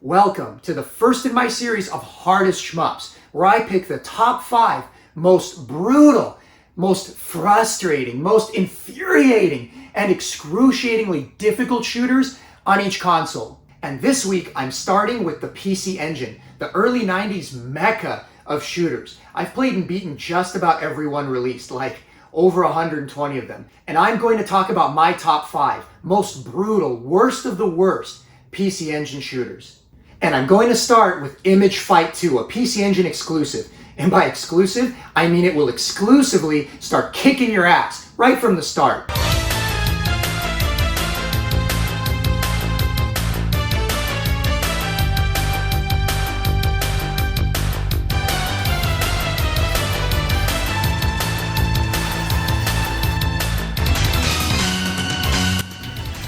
Welcome to the first in my series of Hardest Shmups, where I pick the top 5 most brutal, most frustrating, most infuriating, and excruciatingly difficult shooters on each console. And this week, I'm starting with the PC Engine, the early 90s mecca of shooters. I've played and beaten just about every one released, like over 120 of them. And I'm going to talk about my top 5 most brutal, worst of the worst PC Engine shooters. And I'm going to start with Image Fight 2, a PC Engine exclusive. And by exclusive, I mean it will exclusively start kicking your ass right from the start.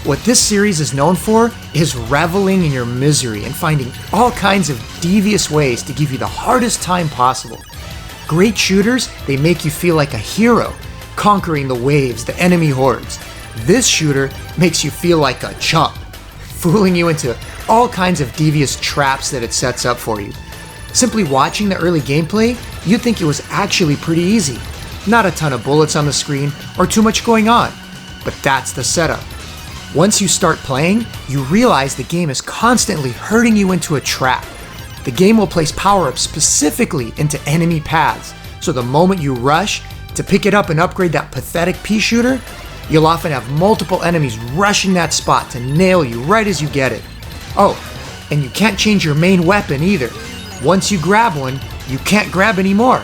What this series is known for is reveling in your misery and finding all kinds of devious ways to give you the hardest time possible. Great shooters, they make you feel like a hero, conquering the waves, the enemy hordes. This shooter makes you feel like a chump, fooling you into all kinds of devious traps that it sets up for you. Simply watching the early gameplay, you'd think it was actually pretty easy. Not a ton of bullets on the screen or too much going on, but that's the setup. Once you start playing, you realize the game is constantly herding you into a trap. The game will place power-ups specifically into enemy paths, so the moment you rush to pick it up and upgrade that pathetic pea shooter, you'll often have multiple enemies rushing that spot to nail you right as you get it. Oh, and you can't change your main weapon either. Once you grab one, you can't grab any more.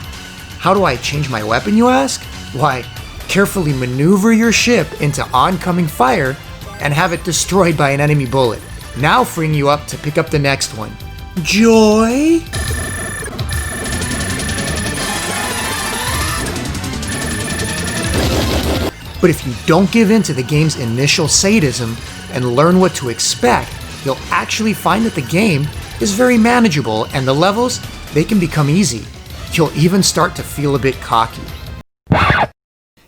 How do I change my weapon, you ask? Why, carefully maneuver your ship into oncoming fire and have it destroyed by an enemy bullet, now freeing you up to pick up the next one. Joy? But if you don't give in to the game's initial sadism and learn what to expect, you'll actually find that the game is very manageable and the levels, they can become easy. You'll even start to feel a bit cocky.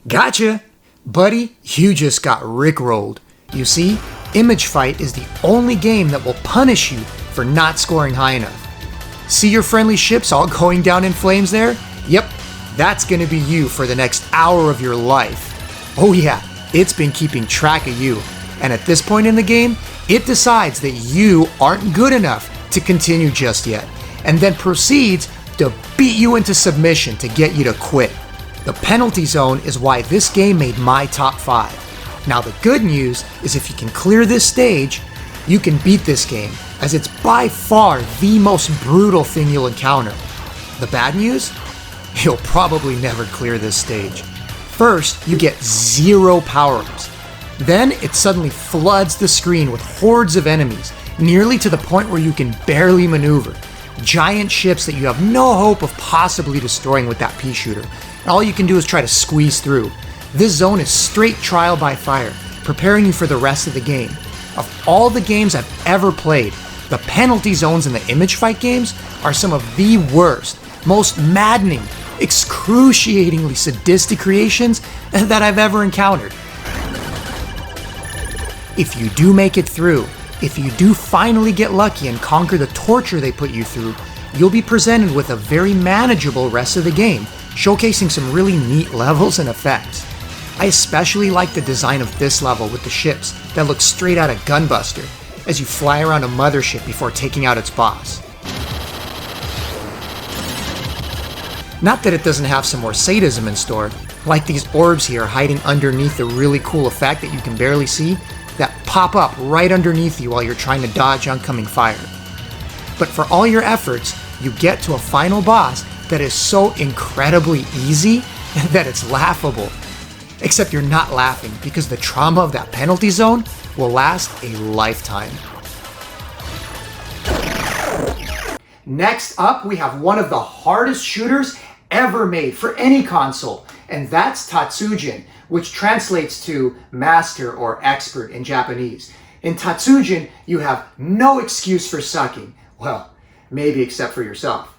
Gotcha! Buddy, you just got rickrolled. You see, Image Fight is the only game that will punish you for not scoring high enough. See your friendly ships all going down in flames there? Yep, that's gonna be you for the next hour of your life. Oh yeah, it's been keeping track of you. And at this point in the game, it decides that you aren't good enough to continue just yet, and then proceeds to beat you into submission to get you to quit. The penalty zone is why this game made my top 5. Now the good news is if you can clear this stage, you can beat this game, as it's by far the most brutal thing you'll encounter. The bad news? You'll probably never clear this stage. First, you get 0 power-ups. Then it suddenly floods the screen with hordes of enemies, nearly to the point where you can barely maneuver. Giant ships that you have no hope of possibly destroying with that pea shooter. And all you can do is try to squeeze through. This zone is straight trial by fire, preparing you for the rest of the game. Of all the games I've ever played, the penalty zones in the Image Fight games are some of the worst, most maddening, excruciatingly sadistic creations that I've ever encountered. If you do make it through, if you do finally get lucky and conquer the torture they put you through, you'll be presented with a very manageable rest of the game, showcasing some really neat levels and effects. I especially like the design of this level with the ships that look straight out of Gunbuster as you fly around a mothership before taking out its boss. Not that it doesn't have some more sadism in store, like these orbs here hiding underneath the really cool effect that you can barely see that pop up right underneath you while you're trying to dodge oncoming fire. But for all your efforts, you get to a final boss that is so incredibly easy that it's laughable. Except you're not laughing because the trauma of that penalty zone will last a lifetime. Next up, we have one of the hardest shooters ever made for any console, and that's Tatsujin, which translates to master or expert in Japanese. In Tatsujin, you have no excuse for sucking. Well, maybe except for yourself.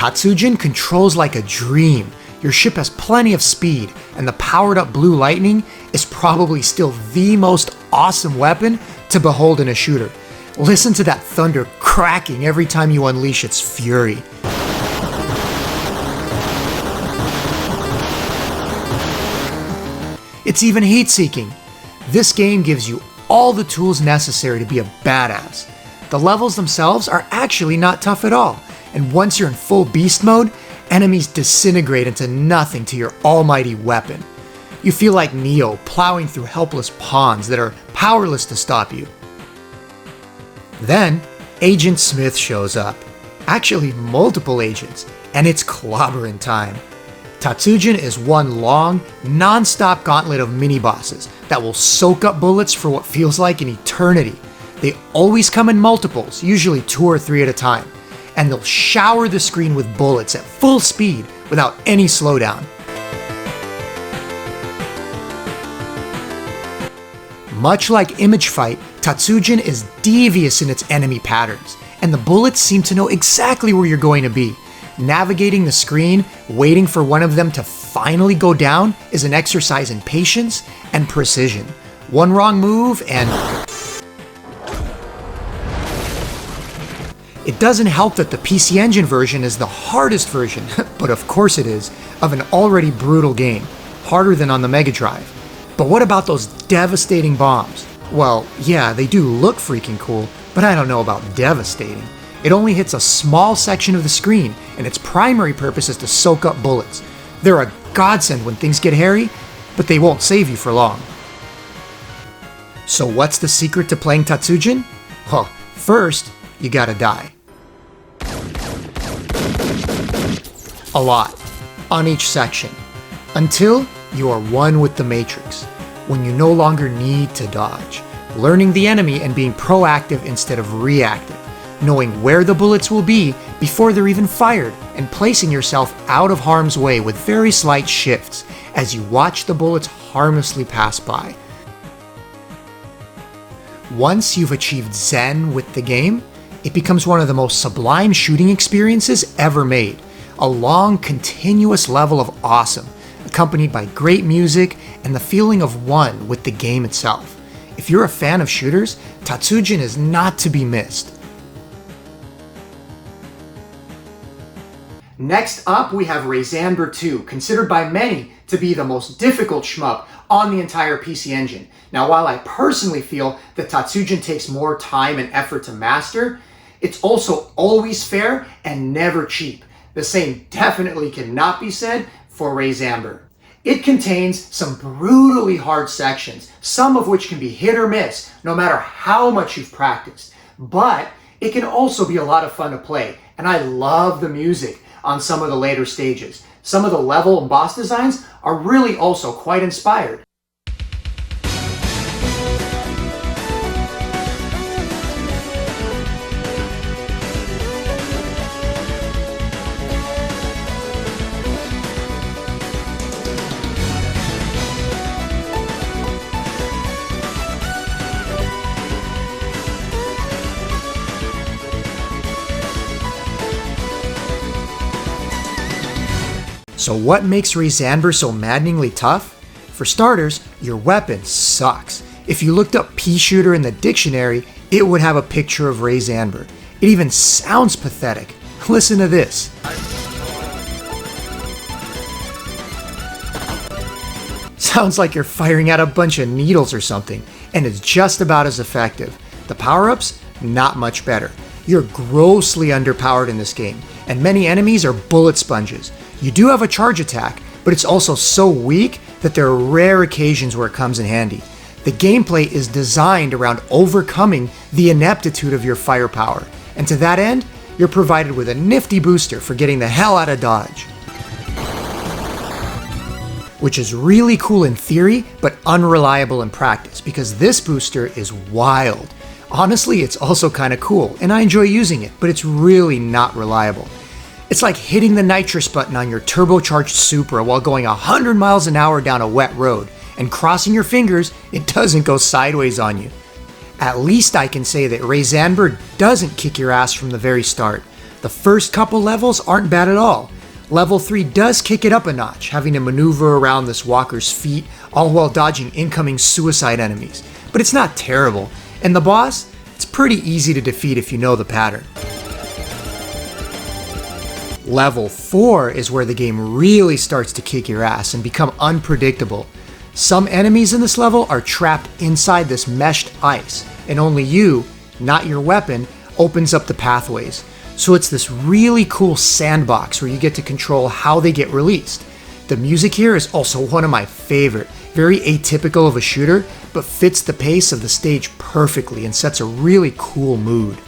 Tatsujin controls like a dream. Your ship has plenty of speed, and the powered up blue lightning is probably still the most awesome weapon to behold in a shooter. Listen to that thunder cracking every time you unleash its fury. It's even heat-seeking. This game gives you all the tools necessary to be a badass. The levels themselves are actually not tough at all, and once you're in full beast mode, enemies disintegrate into nothing to your almighty weapon. You feel like Neo plowing through helpless pawns that are powerless to stop you. Then, Agent Smith shows up. Actually, multiple agents, and it's clobbering time. Tatsujin is one long, non-stop gauntlet of mini-bosses that will soak up bullets for what feels like an eternity. They always come in multiples, usually 2 or 3 at a time, and they'll shower the screen with bullets at full speed without any slowdown. Much like Image Fight, Tatsujin is devious in its enemy patterns, and the bullets seem to know exactly where you're going to be. Navigating the screen, waiting for one of them to finally go down, is an exercise in patience and precision. One wrong move and... It doesn't help that the PC Engine version is the hardest version, but of course it is, of an already brutal game, harder than on the Mega Drive. But what about those devastating bombs? Well, yeah, they do look freaking cool, but I don't know about devastating. It only hits a small section of the screen, and its primary purpose is to soak up bullets. They're a godsend when things get hairy, but they won't save you for long. So what's the secret to playing Tatsujin? Well, first, you gotta die. A lot, on each section, until you are one with the Matrix, when you no longer need to dodge, learning the enemy and being proactive instead of reactive, knowing where the bullets will be before they're even fired, and placing yourself out of harm's way with very slight shifts as you watch the bullets harmlessly pass by. Once you've achieved Zen with the game, it becomes one of the most sublime shooting experiences ever made. A long, continuous level of awesome, accompanied by great music and the feeling of one with the game itself. If you're a fan of shooters, Tatsujin is not to be missed. Next up, we have Rayxanber 2, considered by many to be the most difficult shmup on the entire PC Engine. Now, while I personally feel that Tatsujin takes more time and effort to master, it's also always fair and never cheap. The same definitely cannot be said for Rayxanber. It contains some brutally hard sections, some of which can be hit or miss, no matter how much you've practiced. But it can also be a lot of fun to play, and I love the music on some of the later stages. Some of the level and boss designs are really also quite inspired. So what makes Rayxanber so maddeningly tough? For starters, your weapon sucks. If you looked up pea shooter in the dictionary, it would have a picture of Rayxanber. It even sounds pathetic. Listen to this. Sounds like you're firing out a bunch of needles or something, and it's just about as effective. The power-ups, not much better. You're grossly underpowered in this game, and many enemies are bullet sponges. You do have a charge attack, but it's also so weak that there are rare occasions where it comes in handy. The gameplay is designed around overcoming the ineptitude of your firepower, and to that end, you're provided with a nifty booster for getting the hell out of dodge. Which is really cool in theory, but unreliable in practice, because this booster is wild. Honestly, it's also kinda cool, and I enjoy using it, but it's really not reliable. It's like hitting the nitrous button on your turbocharged Supra while going 100 miles an hour down a wet road, and crossing your fingers, it doesn't go sideways on you. At least I can say that Rayxanber doesn't kick your ass from the very start. The The first couple levels aren't bad at all. Level 3 does kick it up a notch, having to maneuver around this walker's feet, all while dodging incoming suicide enemies. But it's not terrible, and the boss, it's pretty easy to defeat if you know the pattern. Level 4 is where the game really starts to kick your ass and become unpredictable. Some enemies in this level are trapped inside this meshed ice, and only you, not your weapon, opens up the pathways. So it's this really cool sandbox where you get to control how they get released. The music here is also one of my favorite, very atypical of a shooter, but fits the pace of the stage perfectly and sets a really cool mood.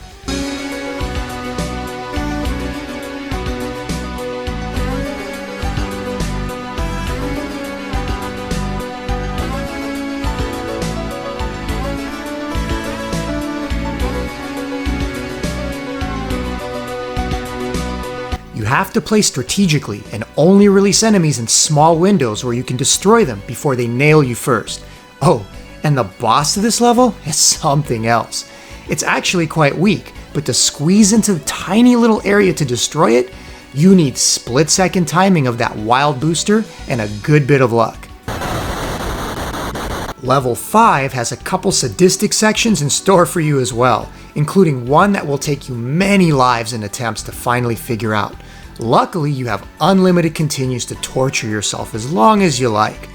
You have to play strategically and only release enemies in small windows where you can destroy them before they nail you first. Oh, and the boss of this level is something else. It's actually quite weak, but to squeeze into the tiny little area to destroy it, you need split-second timing of that wild booster and a good bit of luck. Level 5 has a couple sadistic sections in store for you as well, including one that will take you many lives and attempts to finally figure out. Luckily, you have unlimited continues to torture yourself as long as you like.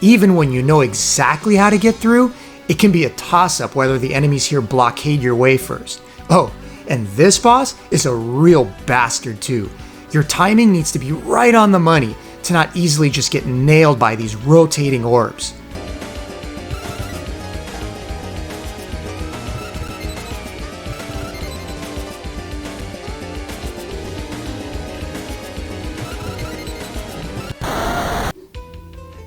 Even when you know exactly how to get through, it can be a toss-up whether the enemies here blockade your way first. Oh, and this boss is a real bastard too. Your timing needs to be right on the money to not easily just get nailed by these rotating orbs.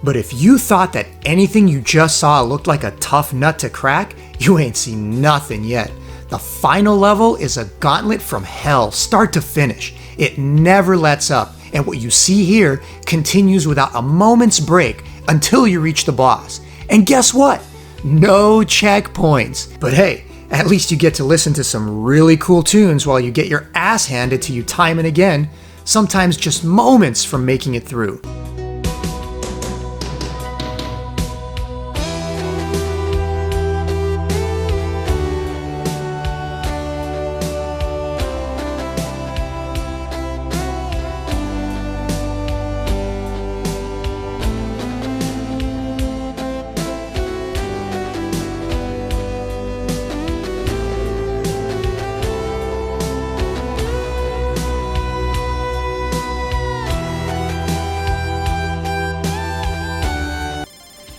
But if you thought that anything you just saw looked like a tough nut to crack, you ain't seen nothing yet. The final level is a gauntlet from hell, start to finish. It never lets up, and what you see here continues without a moment's break until you reach the boss. And guess what? No checkpoints. But hey, at least you get to listen to some really cool tunes while you get your ass handed to you time and again, sometimes just moments from making it through.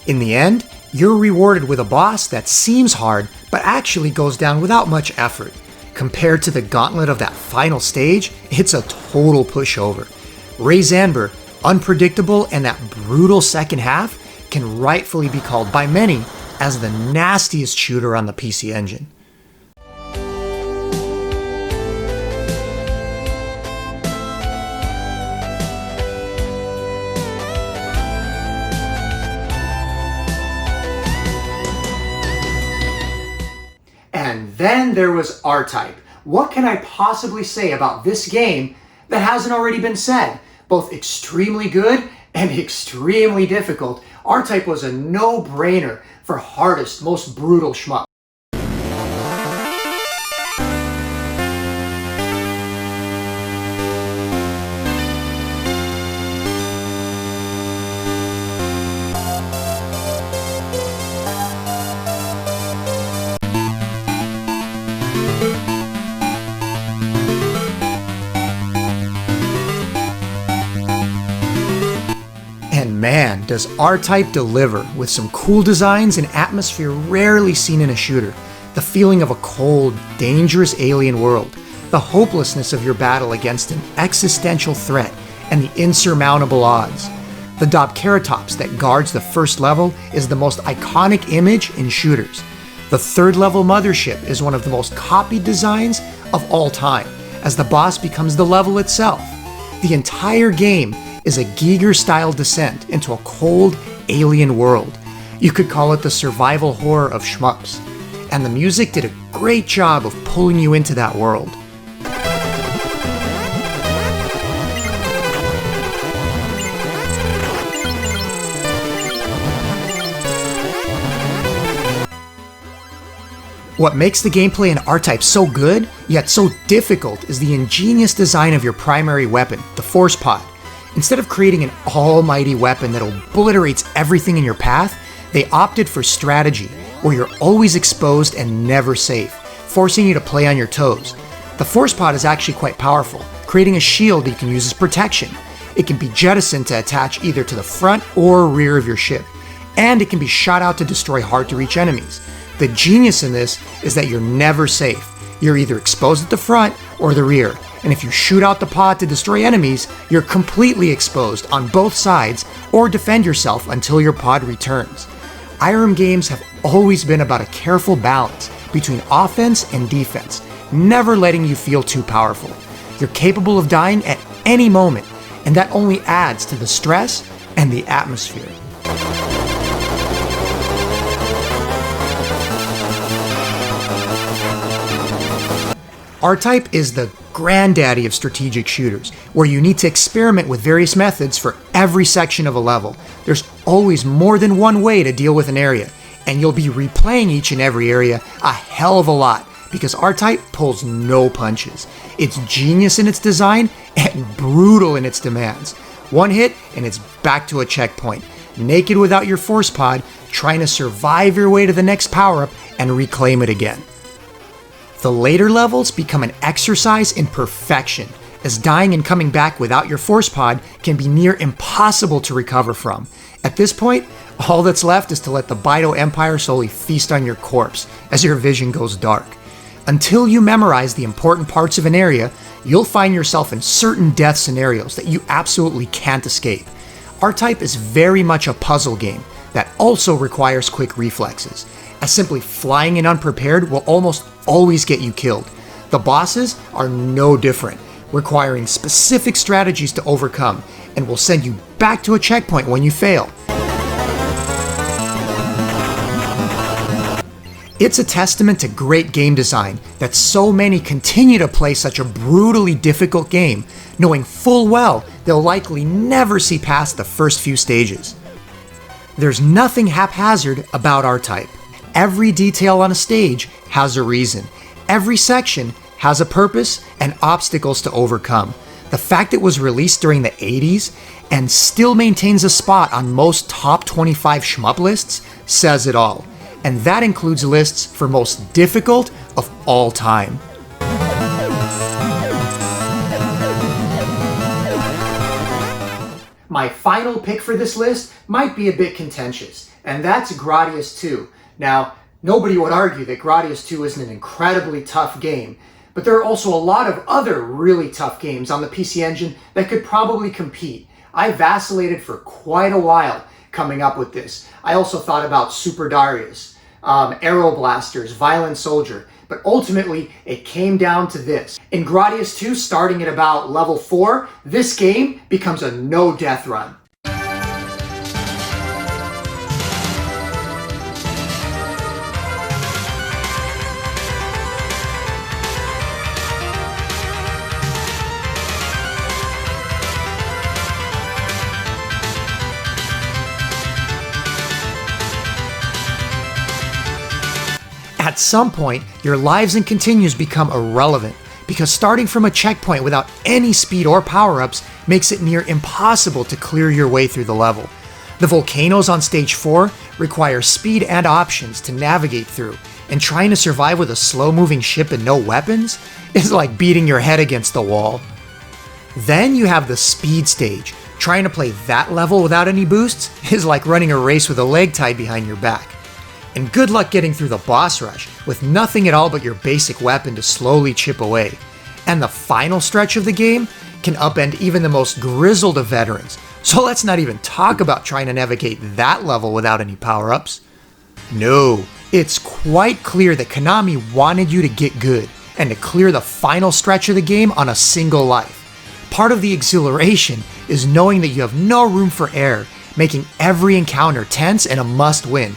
In the end, you're rewarded with a boss that seems hard, but actually goes down without much effort. Compared to the gauntlet of that final stage, it's a total pushover. Rayxanber, unpredictable, and that brutal second half can rightfully be called by many as the nastiest shooter on the PC Engine. And then there was RType. What can I possibly say about this game that hasn't already been said? Both extremely good and extremely difficult, RType was a no-brainer for hardest, most brutal shmup. And man, does RType deliver with some cool designs and atmosphere rarely seen in a shooter. The feeling of a cold, dangerous alien world, the hopelessness of your battle against an existential threat, and the insurmountable odds. The Dobkeratops that guards the first level is the most iconic image in shooters. The third level mothership is one of the most copied designs of all time, as the boss becomes the level itself. The entire game is a Giger-style descent into a cold, alien world. You could call it the survival horror of shmups. And the music did a great job of pulling you into that world. What makes the gameplay in R-Type so good, yet so difficult, is the ingenious design of your primary weapon, the Force Pod. Instead of creating an almighty weapon that obliterates everything in your path, they opted for strategy, where you're always exposed and never safe, forcing you to play on your toes. The Force Pod is actually quite powerful, creating a shield you can use as protection. It can be jettisoned to attach either to the front or rear of your ship, and it can be shot out to destroy hard-to-reach enemies. The genius in this is that you're never safe. You're either exposed at the front or the rear, and if you shoot out the pod to destroy enemies, you're completely exposed on both sides, or defend yourself until your pod returns. IRM games have always been about a careful balance between offense and defense, never letting you feel too powerful. You're capable of dying at any moment, and that only adds to the stress and the atmosphere. R-Type is the granddaddy of strategic shooters, where you need to experiment with various methods for every section of a level. There's always more than one way to deal with an area, and you'll be replaying each and every area a hell of a lot, because R-Type pulls no punches. It's genius in its design and brutal in its demands. One hit and it's back to a checkpoint, naked without your force pod, trying to survive your way to the next power-up and reclaim it again. The later levels become an exercise in perfection, as dying and coming back without your force pod can be near impossible to recover from. At this point, all that's left is to let the Bido Empire slowly feast on your corpse as your vision goes dark. Until you memorize the important parts of an area, you'll find yourself in certain death scenarios that you absolutely can't escape. R-Type is very much a puzzle game that also requires quick reflexes, as simply flying in unprepared will almost always get you killed. The bosses are no different, requiring specific strategies to overcome, and will send you back to a checkpoint when you fail. It's a testament to great game design that so many continue to play such a brutally difficult game, knowing full well they'll likely never see past the first few stages. There's nothing haphazard about R-Type. Every detail on a stage has a reason. Every section has a purpose and obstacles to overcome. The fact it was released during the 80s and still maintains a spot on most top 25 shmup lists says it all. And that includes lists for most difficult of all time. My final pick for this list might be a bit contentious, and that's Gradius 2. Now, nobody would argue that Gradius 2 isn't an incredibly tough game, but there are also a lot of other really tough games on the PC Engine that could probably compete. I vacillated for quite a while coming up with this. I also thought about Super Darius, Aero Blasters, Violent Soldier, but ultimately it came down to this. In Gradius 2, starting at about level 4, this game becomes a no-death run. At some point, your lives and continues become irrelevant, because starting from a checkpoint without any speed or power-ups makes it near impossible to clear your way through the level. The volcanoes on stage 4 require speed and options to navigate through, and trying to survive with a slow-moving ship and no weapons is like beating your head against the wall. Then you have the speed stage. Trying to play that level without any boosts is like running a race with a leg tied behind your back. And good luck getting through the boss rush with nothing at all but your basic weapon to slowly chip away. And the final stretch of the game can upend even the most grizzled of veterans, so let's not even talk about trying to navigate that level without any power-ups. No, it's quite clear that Konami wanted you to get good, and to clear the final stretch of the game on a single life. Part of the exhilaration is knowing that you have no room for error, making every encounter tense and a must-win.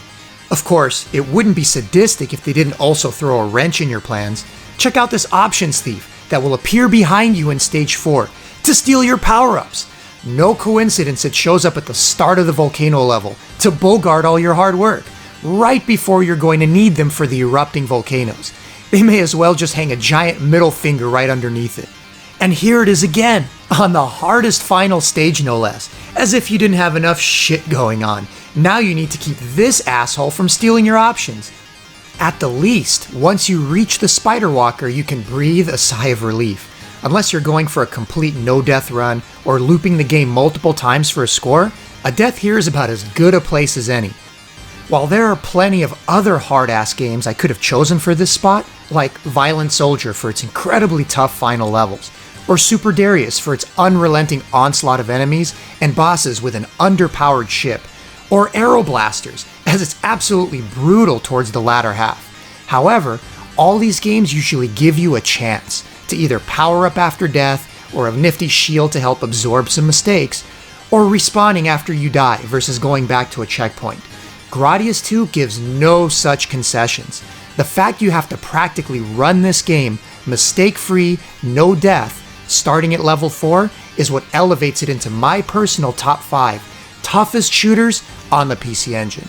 Of course, it wouldn't be sadistic if they didn't also throw a wrench in your plans. Check out this options thief that will appear behind you in stage 4 to steal your power-ups. No coincidence it shows up at the start of the volcano level to bogart all your hard work. right before you're going to need them for the erupting volcanoes. They may as well just hang a giant middle finger right underneath it. And here it is again, on the hardest final stage no less, as if you didn't have enough shit going on. Now you need to keep this asshole from stealing your options. At the least, once you reach the Spider Walker, you can breathe a sigh of relief. Unless you're going for a complete no-death run or looping the game multiple times for a score, a death here is about as good a place as any. While there are plenty of other hard-ass games I could have chosen for this spot, like Violent Soldier for its incredibly tough final levels, or Super Darius for its unrelenting onslaught of enemies and bosses with an underpowered ship, or Aeroblasters, as it's absolutely brutal towards the latter half. However, all these games usually give you a chance to either power up after death, or a nifty shield to help absorb some mistakes, or respawning after you die versus going back to a checkpoint. Gradius 2 gives no such concessions. The fact you have to practically run this game mistake-free, no death, starting at level 4 is what elevates it into my personal top 5 toughest shooters on the PC Engine.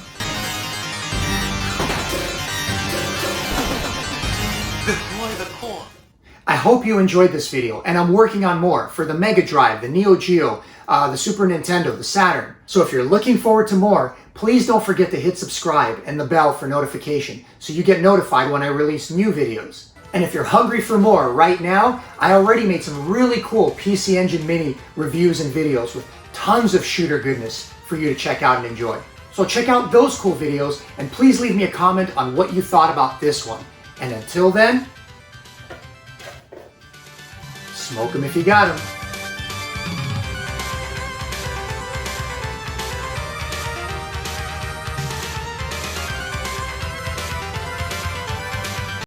I hope you enjoyed this video, and I'm working on more for the Mega Drive, the Neo Geo, the Super Nintendo, the Saturn. So if you're looking forward to more, please don't forget to hit subscribe and the bell for notification so you get notified when I release new videos. And if you're hungry for more right now, I already made some really cool PC Engine Mini reviews and videos with tons of shooter goodness for you to check out and enjoy. So check out those cool videos, and please leave me a comment on what you thought about this one. And until then, smoke 'em if you got 'em.